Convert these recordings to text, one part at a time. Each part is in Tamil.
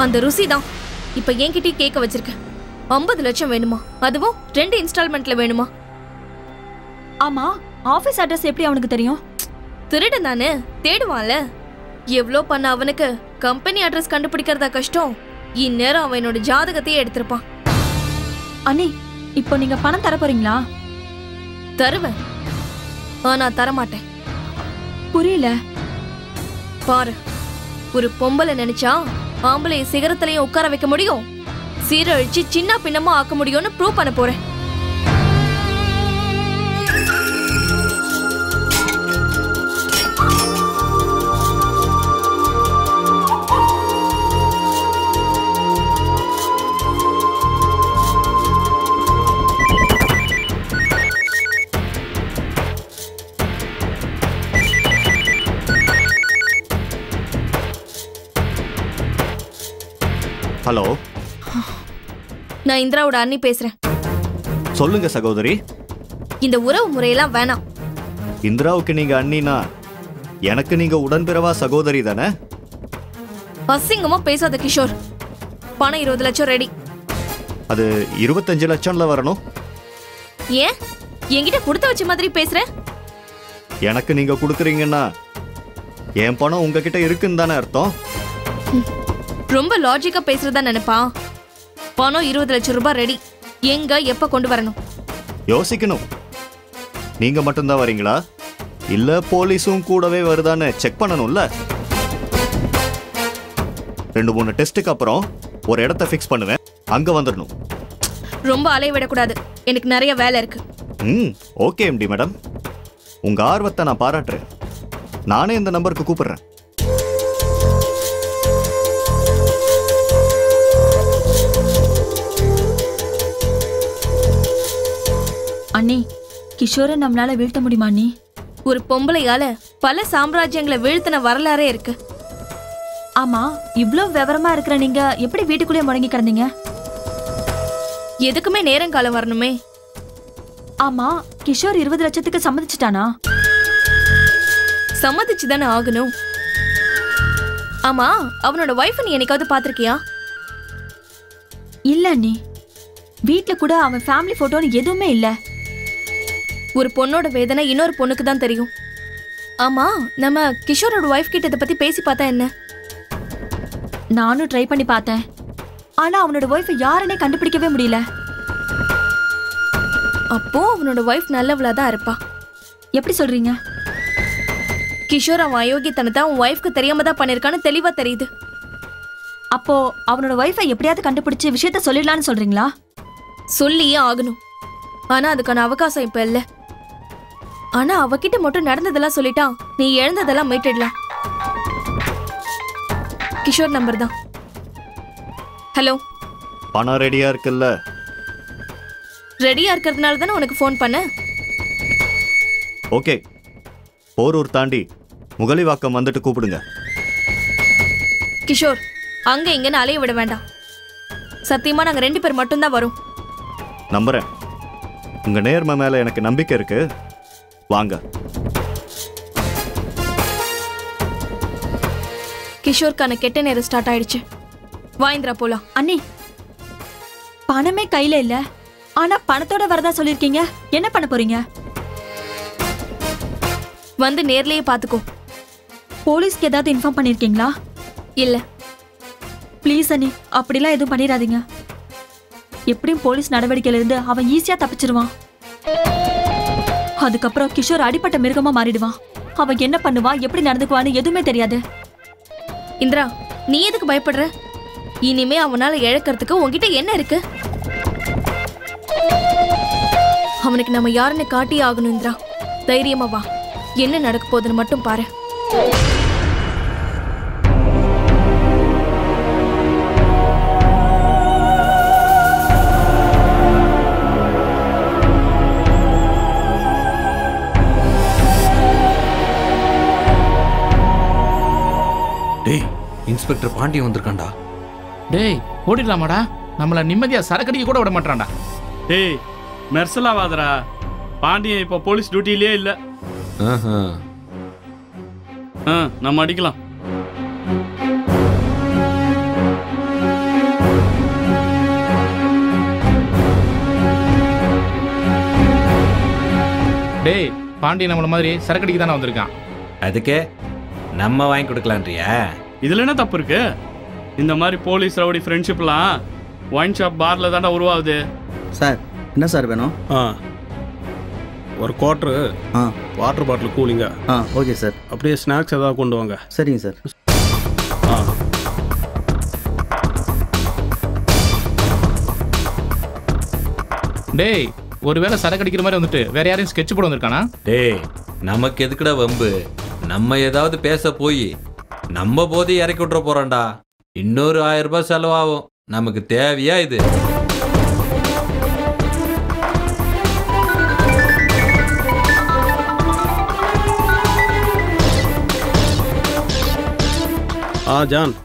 அந்த ருசி தான் இப்ப என்கிட்டயே கேட்க வச்சிருக்க. 50 லட்சம் வேணுமா? அதுவும் 2 இன்ஸ்டால்மெண்ட்ல வேணுமா? ஆமா, ஆபீஸ் அட்ரஸ் எப்படி அவனுக்கு தெரியும்? திருடன் தானே, தேடுவான்ல. எவ்வளோ பண்ண அவனுக்கு கம்பெனி அட்ரஸ் கண்டுபிடிக்கிறதா கஷ்டம். இந்நேரம் அவனோட ஜாதகத்தையே எடுத்திருப்பான். அண்ணி, இப்போ நீங்க பணம் தர போறீங்களா? தருவேன், ஆனா தரமாட்டேன். புரியல. பாரு, ஒரு பொம்பளை நினைச்சா ஆம்பளை சிகரத்திலையும் உட்கார வைக்க முடியும், சீரழிச்சு சின்ன பின்னமா ஆக்க முடியும்னு ப்ரூவ் பண்ண போறேன். ஹலோ, நான் இந்திராவோட அண்ணி பேசுறேன். சொல்லுங்க சகோதரி. இந்த உறவு முறையெல்லாம் வேணாம். இந்திராவுக்கு நீங்க அண்ணினா எனக்கு நீங்க உடன்பிறவா சகோதரி தானே? அசிங்கமா பேசாத கிஷோர். பணம் 20 லட்சம் ரெடி. அது 25 லட்சம்ல வரணும். ஏன் என்கிட்ட கொடுத்து வச்ச மாதிரி பேசுற? எனக்கு நீங்க கொடுக்குறீங்கன்னா என் பணம் உங்ககிட்ட இருக்குன்னு தானே அர்த்தம்? ரொம்ப லாஜிக்கா பேசுறதா நினைப்பா. பணம் 20 லட்சம் ரூபாய் ரெடி. எங்க எப்ப கொண்டு வரணும்? யோசிக்கணும். நீங்க மட்டும்தான் வரீங்களா இல்ல போலீஸும் கூடவே வருதான்னு செக் பண்ணணும்ல. 2-3 டெஸ்ட்டுக்கு அப்புறம் ஒரு இடத்த ஃபிக்ஸ் பண்ணுவேன், அங்க வந்துடணும். ரொம்ப அலைவிடக்கூடாது, எனக்கு நிறைய வேலை இருக்கு. ஓகே எம்டி மேடம், உங்க ஆர்வத்தை நான் பாராட்டுறேன். நானே இந்த நம்பருக்கு கூப்பிடுறேன். அண்ணி, கிஷோரை நம்மளால வீழ்த்த முடியுமா அண்ணி? ஒரு பொம்பளையால பல சாம்ராஜ்யங்களை வீழ்த்தின வரலாறே இருக்கு. ஆமா, இவ்ளோ விவரமா இருக்கிற நீங்க எப்படி வீட்டுக்குள்ளே முடங்கி கிடந்தீங்க? எதுக்குமே நேரங்காலம் வரணுமே. ஆமா, கிஷோர் 20 லட்சத்துக்கு சம்மதிச்சிட்டானா? சம்மதிச்சுதானே ஆகணும். ஆமா, அவனோட வைஃப் நீ என்னைக்காவது பாத்திருக்கியா? இல்ல அண்ணி, வீட்ல கூட அவன் ஃபேமிலி போட்டோன்னு எதுவுமே இல்ல. ஒரு பொண்ணோட வேதனை இன்னொரு பொண்ணுக்கு தான் தெரியும். ஆமா, நம்ம கிஷோரோட வைஃப் கிட்ட இதை பத்தி பேசி பார்த்தா என்ன? நானும் ட்ரை பண்ணி பார்த்தேன், ஆனா அவனோட வைஃப் யாருன்னே கண்டுபிடிக்கவே முடியல. அப்போ அவனோட வைஃப் நல்லவளா தான் இருப்பா. எப்படி சொல்றீங்க? கிஷோர் அவன் அயோக்கியத்தனத்தை அவன் வைஃப்க்கு தெரியாம தான் பண்ணிருக்கான்னு தெளிவா தெரியுது. அப்போ அவனோட வைஃபை எப்படியாவது கண்டுபிடிச்சு விஷயத்த சொல்லிடலான்னு சொல்றீங்களா? சொல்லியே ஆகணும், ஆனா அதுக்கான அவகாசம் இப்ப இல்ல. ஆனா அவகிட்ட மட்டும் நடந்ததெல்லாம் சொல்லிட்டா நீ இழந்ததெல்லாம் மீட்டிடலாம். கிஷோர் நம்பர் தான். ஹலோ, பணம் ரெடியா இருக்குல்ல? ரெடியா இருக்கிறதுனால தானே உனக்கு ஃபோன் பண்ண. ஓகே, போரூர் தாண்டி முகலிவாக்கம் வந்துட்டு கூப்பிடுங்க. கிஷோர், அங்க இங்கன்னு அலைய விட வேண்டாம். சத்தியமா நாங்க 2 பேர் மட்டும்தான் வரோம். நம்புறேன், உங்க நேர்மை மேல எனக்கு நம்பிக்கை இருக்கு. வாங்க. கிஷோருக்கான கெட்ட நேரம் ஸ்டார்ட் ஆயிடுச்சு. வாயிந்திரா போலாம். அண்ணி, பணமே கையில இல்ல, ஆனா பணத்தோட வரதா சொல்லிருக்கீங்க. என்ன பண்ண போறீங்க? வந்து நேர்லயே பாத்துக்கோ. போலீஸ்க்கு ஏதாவது இன்ஃபார்ம் பண்ணிருக்கீங்களா? இல்ல. ப்ளீஸ் அண்ணி, அப்படிலாம் எதுவும் பண்ணிடாதீங்க. எப்படியும் போலீஸ் நடவடிக்கையில இருந்து அவன் ஈஸியா தப்பிச்சிருவான். அதுக்கப்புறம் கிஷோர் அடிப்பட்ட மிருகமா மாறிடுவான். அவன் என்ன பண்ணுவான், எப்படி நடந்துக்குவான்னு எதுவுமே தெரியாது. இந்திரா, நீ எதுக்கு பயப்படுற? இனிமே அவனால இழக்கிறதுக்கு உன்கிட்ட என்ன இருக்கு? அவனுக்கு நம்ம யாருன்னு காட்டியே ஆகணும். இந்திரா, தைரியமா வா. என்ன நடக்க போகுதுன்னு மட்டும் பாரு. டேய், இன்ஸ்பெக்டர் பாண்டியன் வந்திருக்கான்டா. டேய், ஓடிடலாமாடா? நம்மள நிம்மதியா சரக்கடிக்க கூட விட மாட்டான்டா. டேய், மெர்சலாவாதரா. பாண்டியன் இப்போ போலீஸ் டியூட்டிலேயே இல்லை. நம்ம அடிக்கலாம். டேய் பாண்டி நம்மள மாதிரி சரக்கடிக்கு தானே வந்திருக்கான். அதுக்கு நம்ம வாங்கி கொடுக்கலான்றியா? இதுல என்ன தப்பு இருக்கு? இந்த மாதிரி போலீஸ் ரவுடி ஃப்ரெண்ட்ஷிப்லாம் ஒயின் ஷாப் பார்ல தாண்டா உருவாகுது. சார் என்ன சார் வேணும்? ஒரு குவார்ட்ரு வாட்டர் பாட்டில் கூலிங்க. Okay sir. அப்படியே ஸ்நாக்ஸ் ஏதாவது கொண்டு வாங்க. சரிங்க சார். டேய் ஒருவேளை சரக்கு அடிக்கிற மாதிரி வந்துட்டு வேற யாரையும் ஸ்கெட்ச் போட வந்திருக்கானா? டேய் நமக்கு எதுக்குடா வம்பு? நம்ம ஏதாவது பேச போய் நம்ம போதே இறக்கி விட்டுற போறோம்டா. இன்னொரு 1000 ரூபாய் செலவாகும். நமக்கு தேவையா இது? ஜான்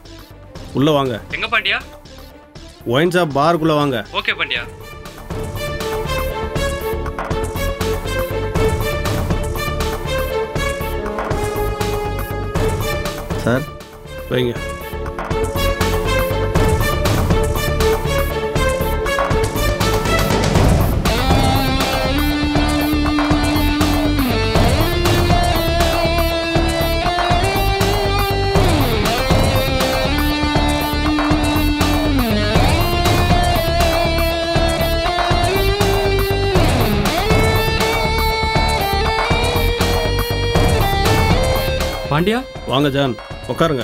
உள்ள வாங்க. எங்க பாண்டியா? ஒயின் ஷாப் பாருக்குள்ள வாங்க. ஓகே பாண்டியா. சார் வைங்க. பாண்டியா வாங்க ஜான் உட்காருங்க.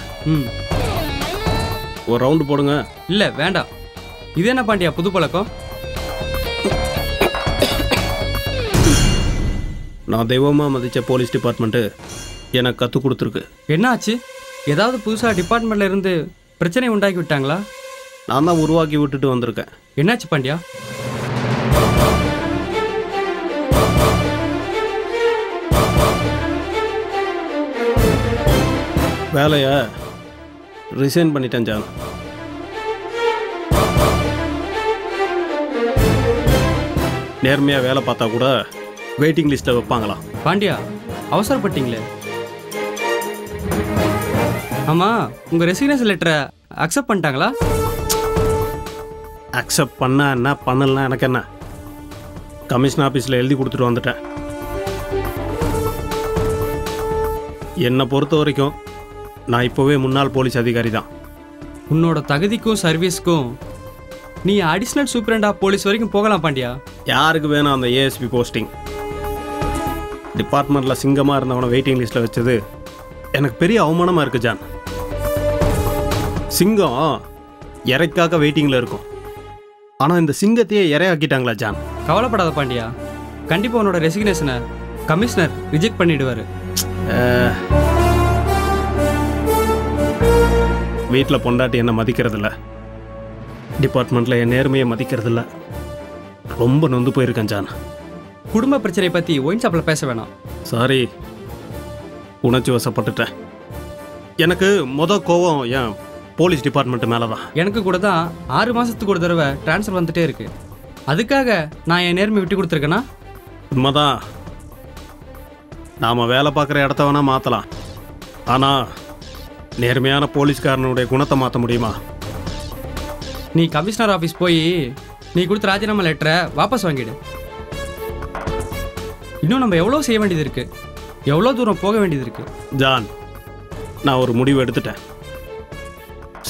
ஒரு ரவுண்டு போடுங்க. இல்ல வேண்டாம். இது என்ன பாண்டியா புது பழக்கம்? நான் தெய்வமாக மதித்த போலீஸ் டிபார்ட்மெண்ட்டு எனக்கு கற்றுக் கொடுத்துருக்கு. என்ன ஆச்சு? ஏதாவது புதுசாக டிபார்ட்மெண்ட்ல இருந்து பிரச்சனை உண்டாக்கி விட்டாங்களா? நான் தான் உருவாக்கி விட்டுட்டு வந்திருக்கேன். என்னாச்சு பாண்டியா? வேலையை ரிசைன் பண்ணிட்டேன் ஜான். நேர்மையாக வேலை பார்த்தா கூட வெயிட்டிங் லிஸ்ட்டில் வைப்பாங்களாம். பாண்டியா அவசரப்பட்டீங்களே. ஆமாம் உங்கள் ரெசிக்னேஷன் லெட்டரை அக்செப்ட் பண்ணிட்டாங்களா? அக்செப்ட் பண்ண என்ன பண்ணலாம் எனக்கு என்ன? கமிஷன் ஆஃபீஸில் எழுதி கொடுத்துட்டு வந்துட்டேன். என்னை பொறுத்த வரைக்கும் நான் இப்போவே முன்னாள் போலீஸ் அதிகாரி தான். உன்னோட தகுதிக்கும் சர்வீஸ்க்கும் நீ அடிஷ்னல் சூப்பரண்ட் ஆஃப் போலீஸ் வரைக்கும் போகலாம் பாண்டியா. யாருக்கு வேணும் அந்த ஏஎஸ்பி போஸ்டிங்? டிபார்ட்மெண்ட்டில் சிங்கமாக இருந்தவனை வெயிட்டிங் லிஸ்ட்டில் வச்சது எனக்கு பெரிய அவமானமாக இருக்குது ஜான். சிங்கம் இறைக்காக வெயிட்டிங்கில் இருக்கும். ஆனால் இந்த சிங்கத்தையே இறையாக்கிட்டாங்களா ஜான்? கவலைப்படாத பாண்டியா. கண்டிப்பாக உன்னோட ரெசிக்னேஷனை கமிஷனர் ரிஜெக்ட் பண்ணிடுவார். வீட்டில் பொண்டாட்டி என்னை மதிக்கிறதில்ல, டிபார்ட்மெண்ட்டில் என் நேர்மையை மதிக்கிறதில்ல. ரொம்ப நொந்து போயிருக்கேன் ஜான். குடும்ப பிரச்சனையை பற்றி ஒயின் ஷாப்பில் பேச வேணாம். சாரி, உணர்ச்சி வசப்பட்டுட்டேன். எனக்கு கோவம் என் போலீஸ் டிபார்ட்மெண்ட் மேலே தான். எனக்கு கூட தான் 6 மாதத்துக்கு ஒரு தடவை ட்ரான்ஸ்ஃபர் வந்துட்டே இருக்கு. அதுக்காக நான் என் நேர்மை விட்டு கொடுத்துருக்கேனா? உண்மைதான். நாம் வேலை பார்க்குற இடத்த வேணால் மாற்றலாம். ஆனால் நேர்மையான போலீஸ்காரனுடைய குணத்தை மாற்ற முடியுமா? நீ கமிஷனர் ஆஃபீஸ் போய் நீ கொடுத்த ராஜினாமா லெட்டரை வாபஸ் வாங்கிடு. இன்னும் நம்ம எவ்வளோ செய்ய வேண்டியது இருக்கு, எவ்வளோ தூரம் போக வேண்டியது இருக்கு. ஜான், நான் ஒரு முடிவு எடுத்துட்டேன்.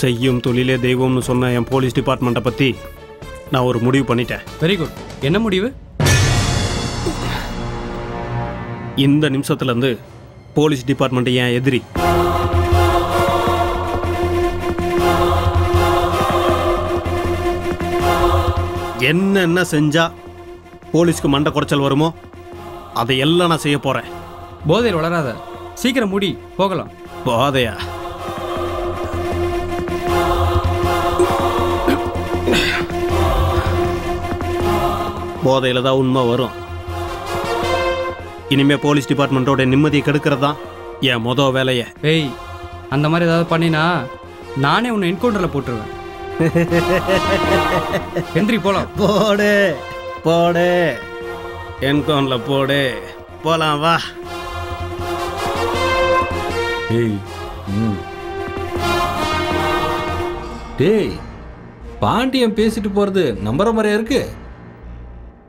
செய்யும் தொழிலே தெய்வம்னு சொன்ன என் போலீஸ் டிபார்ட்மெண்ட்டை பற்றி நான் ஒரு முடிவு பண்ணிட்டேன். Very good. என்ன முடிவு? இந்த நிமிஷத்துலேருந்து போலீஸ் டிபார்ட்மெண்ட் என் எதிரி. என்னென்ன செஞ்சா போலீஸ்க்கு மண்டை குறைச்சல் வருமோ அதையெல்லாம் நான் செய்ய போறேன். போதையில் வளராத, சீக்கிரம் முடி, போகலாம். போதையா? போதையில தான் உண்மை வரும். இனிமே போலீஸ் டிபார்ட்மெண்ட்டோட நிம்மதியை கெடுக்கிறது தான் என் மொதல் வேலையை. ஏய், அந்த மாதிரி ஏதாவது பண்ணினா நானே உன்னை என்கவுண்டரில் போட்டுருவேன். எந்திரி போலாம். போடு போடு, என்கவுண்டரில் போடு, போலாம் வா. டேய் டேய், பாண்டியன் பேசிட்டு போறது நம்புற மாதிரியா இருக்கு?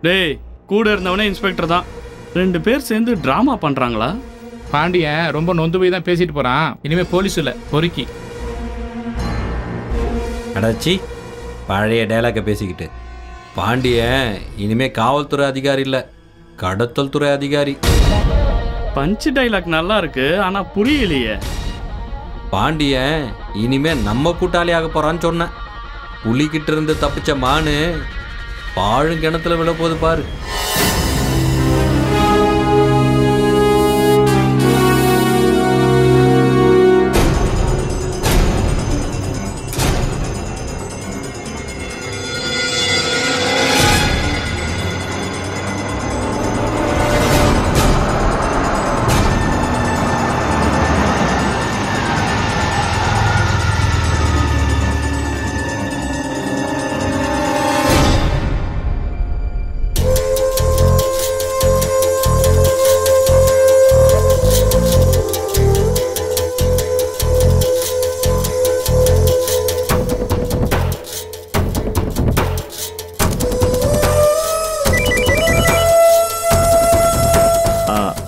டேய், கூட இருந்தவனே இன்ஸ்பெக்டர் தான். 2 பேர் சேர்ந்து டிராமா பண்றாங்களா? பாண்டியன் ரொம்ப நொந்து போய் தான் பேசிட்டு போறான். இனிமே போலீஸ் இல்ல, பொறுக்கி. அடாச்சி, பழைய டைலாக பேசிக்கிட்டு. பாண்டியன் இனிமே காவல்துறை அதிகாரி இல்ல, கடத்தல் துறை அதிகாரி. பஞ்ச் டைலாக் நல்லா இருக்கு, ஆனா புரியலையே. பாண்டியன் இனிமே நம்ம கூட்டாளியாக போறான்னு சொன்னேன். புலிகிட்ட இருந்து தப்பிச்ச மானு பாழுங்கிணத்துல விழ போது பாரு.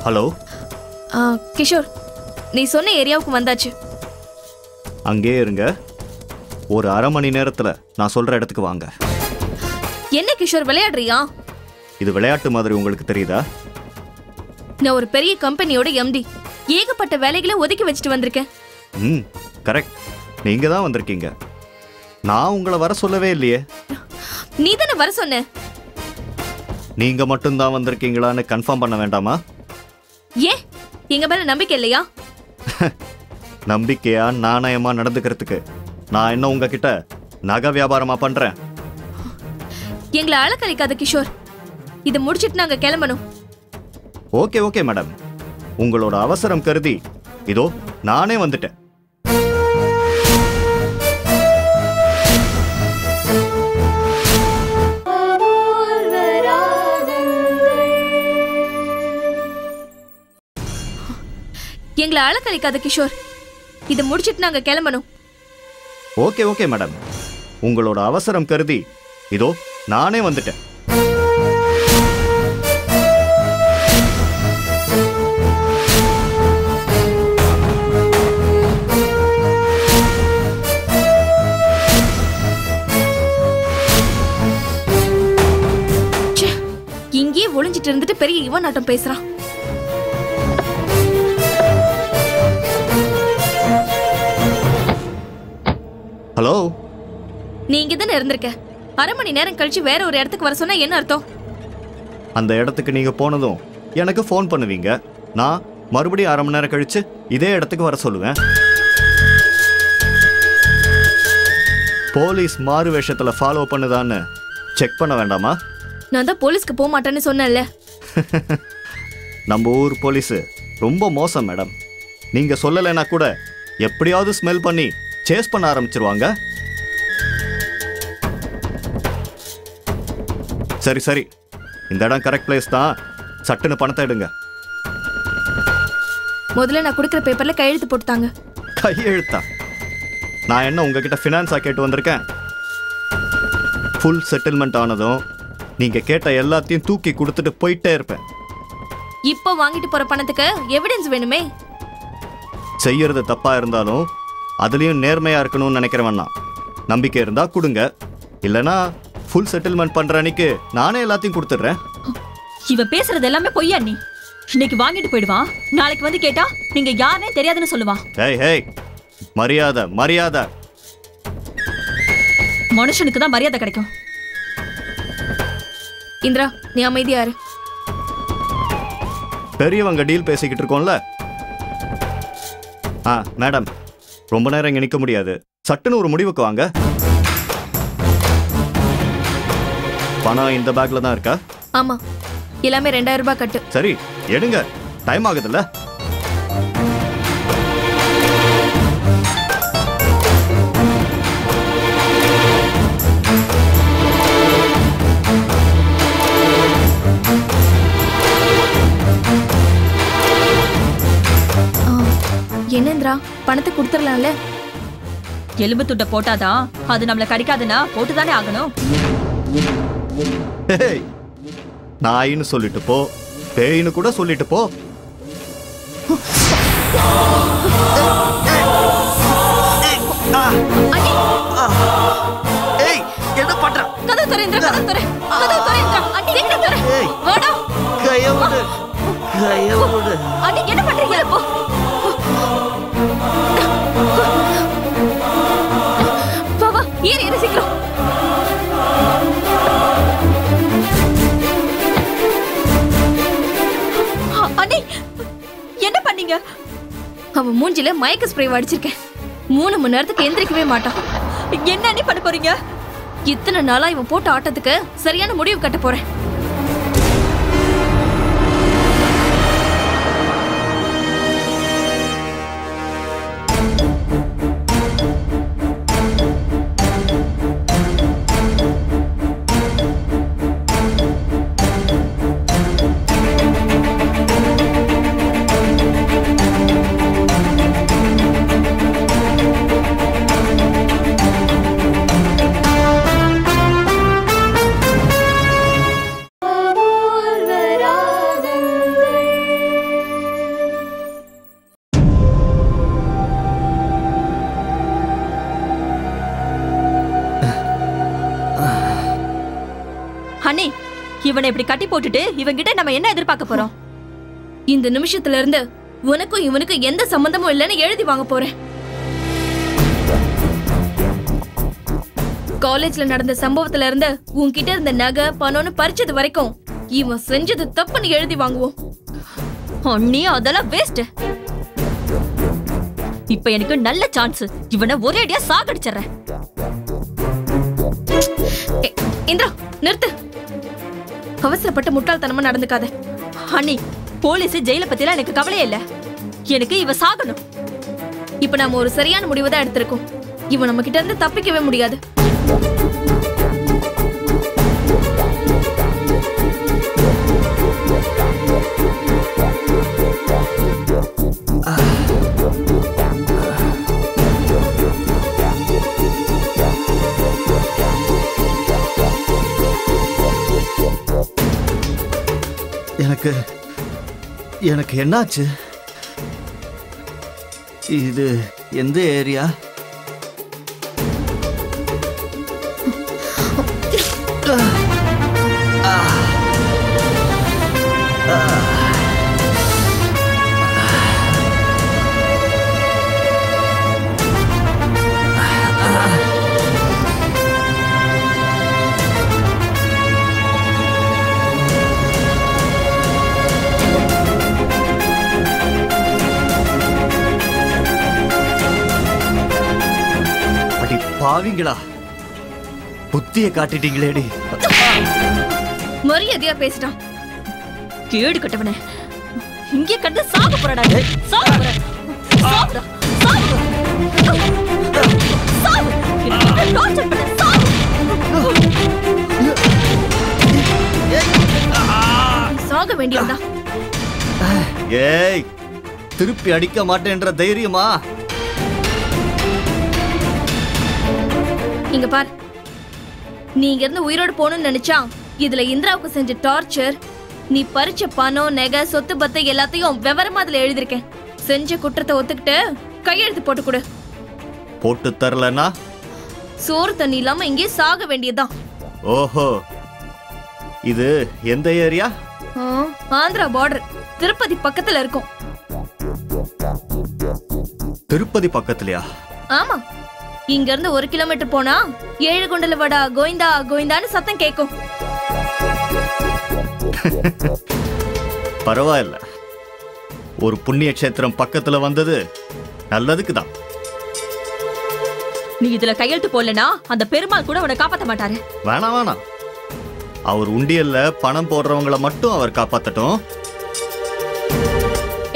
ஹலோ கிஷோர், நீ சொன்ன ஏரியாவுக்கு வந்தாச்சு. அங்கேயே இருங்க. ஒரு அரை மணி நேரத்தில் நான் சொல்கிற இடத்துக்கு வாங்க. என்ன கிஷோர், விளையாடுறியா? இது விளையாட்டு மாதிரி உங்களுக்கு தெரியுதா? நான் ஒரு பெரிய கம்பெனியோட எம்டி. ஏகப்பட்ட வேலைகளை ஒதுக்கி வச்சுட்டு வந்திருக்கேன். கரெக்ட். நீங்கள் தான் வந்திருக்கீங்க. நான் உங்களை வர சொல்லவே இல்லையே. நீ தானே வர சொன்ன. நீங்கள் மட்டும்தான் வந்திருக்கீங்களான்னு கன்ஃபார்ம் பண்ண வேண்டாமா? ஏன், எங்க மேல நம்பிக்கை இல்லையா? நம்பிக்கையா நாணயமா நடந்துக்கிறதுக்கு நான் என்ன உங்ககிட்ட நகை வியாபாரமா பண்றேன்? எங்களை அழக்கழிக்காத கிஷோர். இதை முடிச்சிட்டு நாங்க கிளம்பணும். ஓகே ஓகே மேடம், உங்களோட அவசரம் கருதி இதோ நானே வந்துட்டேன். எங்களை அழக்கழிக்காத கிஷோர். இதை முடிச்சிட்டு நாங்க கிளம்பணும். ஓகே ஓகே மேடம், உங்களோட அவசரம் கருதி இதோ நானே வந்துட்டேன். இங்கேயே ஒளிஞ்சிட்டு இருந்துட்டு பெரிய இவன் நாட்டம் பேசுறான். ஹலோ, நீ இங்க தானே இருந்திருக்க. அரை மணி நேரம் கழிச்சு வேற ஒரு இடத்துக்கு வர சொன்னா என்ன அர்த்தம்? அந்த இடத்துக்கு நீங்க போனதும் எனக்கு ஃபோன் பண்ணுவீங்க. நான் மறுபடியும் அரை மணி நேரம் கழிச்சு இதே இடத்துக்கு வர சொல்லுவேன். போலீஸ் மாறு வேஷத்துல ஃபாலோ பண்ணுதான்னு செக் பண்ண வேண்டாமா? நான் தான் போலீஸ்க்கு போக மாட்டேன்னு சொன்னேன்ல. நம்ம ஊர் போலீஸ் ரொம்ப மோசம் மேடம். நீங்க சொல்லலைன்னா கூட எப்படியாவது ஸ்மெல் பண்ணி சேஸ் பண்ண ஆரம்பிச்சிருவாங்க. சரி சரி, இந்த இடம் கரெக்ட் பிளேஸ் தான். சட்டுன்னு பணத்தை எடுங்க. முதல்ல நான் கொடுக்குற பேப்பர்ல கையெழுத்து போட்டுட்டாங்க. கையெழுத்தா? நான் என்ன உங்ககிட்ட ஃபினான்ஸா கேட்டு வந்திருக்கேன்? ஃபுல் செட்டில்மெண்ட் ஆனதும் நீங்க கேட்ட எல்லாத்தையும் தூக்கி கொடுத்துட்டு போயிட்டே இருப்பேன். இப்போ வாங்கிட்டு போற பணத்துக்கு எவிடன்ஸ் வேணுமே. செய்யறது தப்பா இருந்தாலும் அதுலயும் நேர்மையா இருக்கணும்னு நினைக்கிறவன்னா நம்பிக்கை இருந்தா கொடுங்க. இல்லனா ஃபுல் செட்டில்மெண்ட் பண்ற அன்னைக்கு நானே எல்லாத்தையும் கொடுத்துடுறேன். இவ பேசுறது எல்லாமே பொய்யா? நீ இன்னைக்கு வாங்கிட்டு போயிடுவான், நாளைக்கு வந்து கேட்டா நீங்க யாருனே தெரியாதுன்னு சொல்லுவான். ஏய் ஏய், மரியாதை மரியாதை. மனுஷனுக்கு தான் மரியாதை கிடைக்கும். இந்திரா, நீ அமைதியா இரு. பெரியவங்க டீல் பேசிக்கிட்டு இருக்கோம்ல. மேடம், ரொம்ப நேரம் இங்க நிக்க முடியாது. சட்டுன்னு ஒரு முடிவுக்கு வாங்க. பணம் இந்த பேக்ல தான் இருக்கா? ஆமா, எல்லாமே 2000 ரூபாய் கட்டு. சரி, எடுங்க. டைம் ஆகுதுல்ல. என்னந்திரா, பணத்தை கொடுத்துடலாம்ல? எலும்பு துட்டை போட்டாதான் அது நம்மள கடிக்காதுன்னா போட்டுதானே ஆகணும். நாயின்னு சொல்லிட்டு போ, பேயின்னு கூட சொல்லிட்டு போ. ஏய், என்ன பண்ற? கதவு தர இந்திரா, கதவு தர. கதவு தர இந்திரா. அண்ணி சீக்கிரம் தர. வாடா. கையவுடு. கையவுடு. அண்ணி என்ன பண்றீங்க? போ. வா வா, ஏறு சீக்கிரம். அண்ணி என்ன பண்ணீங்க? அவன் மூஞ்சில மயக்க ஸ்ப்ரே அடிச்சிருக்கேன். 3 மணி நேரத்துக்கு எந்திரிக்கவே மாட்டான். என்ன அண்ணி பண்ண போறீங்க? இத்தனை நாளா இவன் போட்ட ஆட்டத்துக்கு சரியான முடிவு கட்ட போறேன். அண்ணி இவனை இப்படி கட்டி போட்டுட்டு இவங்கிட்ட நம்ம என்ன எதிர்பார்க்க போறோம்? இந்த நிமிஷத்துல இருந்து உனக்கும் இவனுக்கும் எந்த சம்பந்தமும் இல்லைன்னு எழுதி வாங்க போறேன். காலேஜ்ல நடந்த சம்பவத்துல இருந்து உன்கிட்ட இருந்த நகை பணம்னு பறிச்சது வரைக்கும் இவன் செஞ்சது தப்புன்னு எழுதி வாங்குவோம். அண்ணி அதெல்லாம் வேஸ்ட். இப்ப எனக்கு நல்ல சான்ஸ். இவனை ஒரே அடியா சாகடிச்சிடுறேன். இந்திரா நிறுத்து. அவசரப்பட்ட முட்டாள்தனமா நடந்துக்காத. அண்ணி போலீஸ் ஜெயில பத்திலாம் எனக்கு கவலையே இல்ல. எனக்கு இவ சாகணும். இப்ப நாம ஒரு சரியான முடிவு தான் எடுத்திருக்கோம். இவன் நம்ம கிட்ட இருந்து தப்பிக்கவே முடியாது. எனக்கு என்னாச்சு? இது எந்த ஏரியா? பாவிங்களா, புத்திய காட்டிட்டீங்களேடி. மரியாதையா பேசிட்டான். கேடு கட்டவனே, இங்கே கண்டு சாக போறடா. சாக போற. சாவுடா. சாவு. சாவு. என்ன டார்ச்சர் பண்ண. சாவு. சாக வேண்டியதா? ஏய், திருப்பி அடிக்க மாட்டேன்ற தைரியமா? இங்க பார், நீ இங்க இருந்து உயிரோடு போகணும்னு நினைச்சா இதுல இந்திராவுக்கு செஞ்ச டார்ச்சர், நீ பறிச்ச பணம் நகை சொத்து பத்து எல்லாத்தையும் விவரமா அதுல எழுதிருக்கேன். செஞ்ச குற்றத்தை ஒத்துக்கிட்டு கையெழுத்து போட்டு கொடு. போட்டு தரலனா சோறு தண்ணி இல்லாம இங்கே சாக வேண்டியதுதான். ஓஹோ, இது எந்த ஏரியா? ஆந்திரா பார்டர், திருப்பதி பக்கத்துல இருக்கும். திருப்பதி பக்கத்துலயா? ஆமா, இங்க இருந்து 1 கிலோமீட்டர் போனா 7 குண்டல வடா கோவிந்தா கோவிந்தான்னு சத்தம் கேட்கும். பரவாயில்ல, ஒரு புண்ணிய கஷேத்திரம் பக்கத்துல வந்தது நல்லதுக்கு தான். நீ இதுல கையெழுத்து போடலனா அந்த பெருமாள் கூட உன்னை காப்பாத்த மாட்டாரு. வேணாம் வேணாம், அவர் உண்டியல்ல பணம் போடுறவங்கள மட்டும் அவர் காப்பாத்தட்டும்.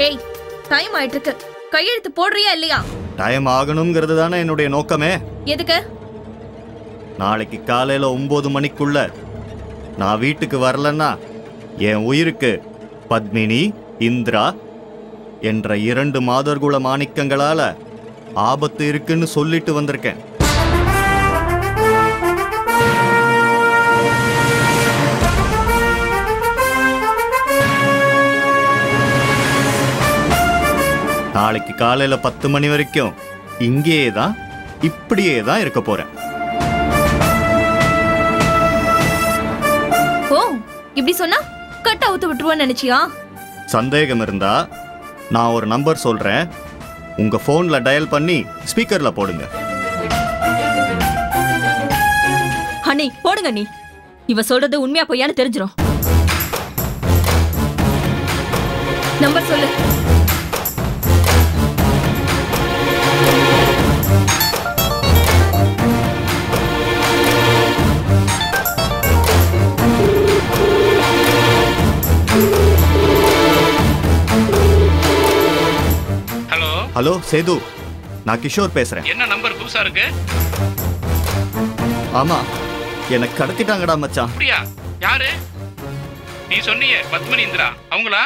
ஏய், டைம் ஆயிட்டு இருக்கு. கையெழுத்து போடுறியா இல்லையா? டைம் ஆகணுங்கிறது தானே என்னுடைய நோக்கமே. எதுக்கு? நாளைக்கு காலையில 9 மணிக்குள்ள நான் வீட்டுக்கு வரலன்னா என் உயிருக்கு பத்மினி, இந்திரா என்ற 2 மாதர்குல மாணிக்கங்களால ஆபத்து இருக்குன்னு சொல்லிட்டு வந்திருக்கேன். நாளைக்கு காலையில 10 மணி வரைக்கும் இங்கேயே தான் இப்படியே தான் இருக்க போறேன். ஓ, இப்படி சொன்னா கட் அவுத்து விட்டுருவான்னு நினைச்சியா? சந்தேகம் இருந்தா நான் ஒரு நம்பர் சொல்றேன், உங்க போன்ல டயல் பண்ணி ஸ்பீக்கர்ல போடுங்க. அண்ணி போடுங்க நீ. இவ சொல்றது உண்மையா பொய்யான்னு தெரிஞ்சிரும். நம்பர் சொல்லு. ஹலோ ஹலோ சேது, நான் கிஷோர் பேசுறேன். என்ன நம்பர் புதுசா இருக்கு? ஆமா, எனக்கு கடத்திட்டாங்கடா மச்சான். அப்படியா? யாரு? நீ சொன்னியே பத்மினி இந்திரா அவங்களா?